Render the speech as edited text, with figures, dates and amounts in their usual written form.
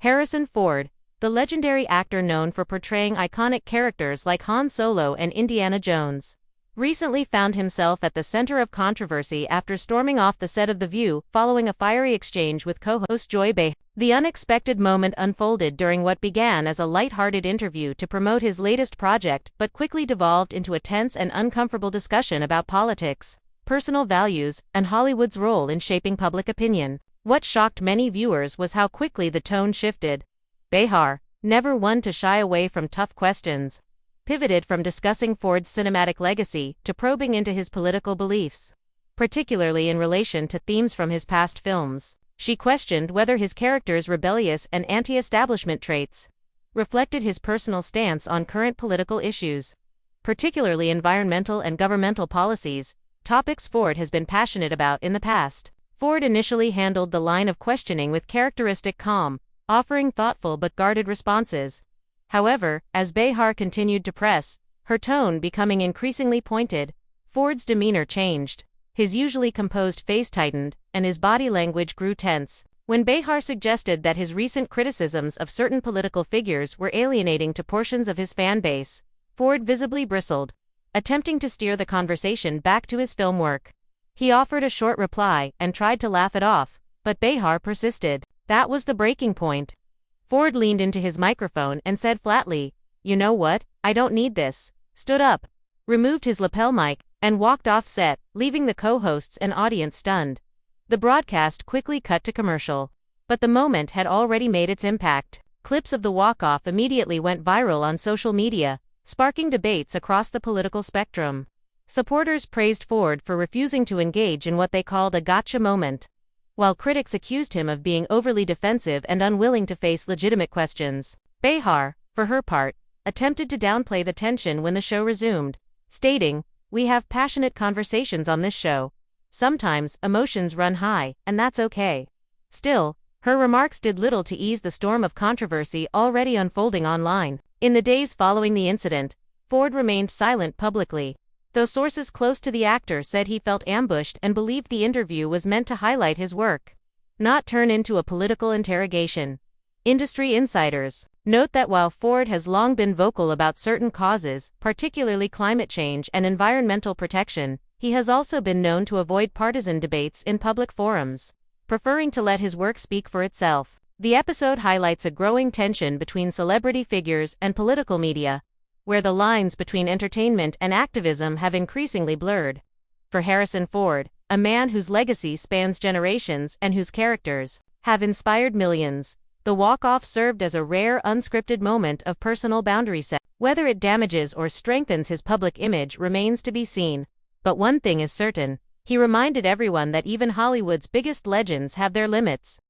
Harrison Ford, the legendary actor known for portraying iconic characters like Han Solo and Indiana Jones, recently found himself at the center of controversy after storming off the set of The View following a fiery exchange with co-host Joy Behar. The unexpected moment unfolded during what began as a light-hearted interview to promote his latest project but quickly devolved into a tense and uncomfortable discussion about politics, personal values, and Hollywood's role in shaping public opinion. What shocked many viewers was how quickly the tone shifted. Behar, never one to shy away from tough questions, pivoted from discussing Ford's cinematic legacy to probing into his political beliefs, particularly in relation to themes from his past films. She questioned whether his character's rebellious and anti-establishment traits reflected his personal stance on current political issues, particularly environmental and governmental policies, topics Ford has been passionate about in the past. Ford initially handled the line of questioning with characteristic calm, offering thoughtful but guarded responses. However, as Behar continued to press, her tone becoming increasingly pointed, Ford's demeanor changed. His usually composed face tightened, and his body language grew tense. When Behar suggested that his recent criticisms of certain political figures were alienating to portions of his fan base, Ford visibly bristled, attempting to steer the conversation back to his film work. He offered a short reply and tried to laugh it off, but Behar persisted. That was the breaking point. Ford leaned into his microphone and said flatly, "You know what? I don't need this," stood up, removed his lapel mic, and walked off set, leaving the co-hosts and audience stunned. The broadcast quickly cut to commercial, but the moment had already made its impact. Clips of the walk-off immediately went viral on social media, sparking debates across the political spectrum. Supporters praised Ford for refusing to engage in what they called a gotcha moment, while critics accused him of being overly defensive and unwilling to face legitimate questions. Behar, for her part, attempted to downplay the tension when the show resumed, stating, "We have passionate conversations on this show. Sometimes, emotions run high, and that's okay." Still, her remarks did little to ease the storm of controversy already unfolding online. In the days following the incident, Ford remained silent publicly, though sources close to the actor said he felt ambushed and believed the interview was meant to highlight his work, not turn into a political interrogation. Industry insiders note that while Ford has long been vocal about certain causes, particularly climate change and environmental protection, he has also been known to avoid partisan debates in public forums, preferring to let his work speak for itself. The episode highlights a growing tension between celebrity figures and political media, where the lines between entertainment and activism have increasingly blurred. For Harrison Ford, a man whose legacy spans generations and whose characters have inspired millions, the walk-off served as a rare unscripted moment of personal boundary setting. Whether it damages or strengthens his public image remains to be seen, but one thing is certain, he reminded everyone that even Hollywood's biggest legends have their limits.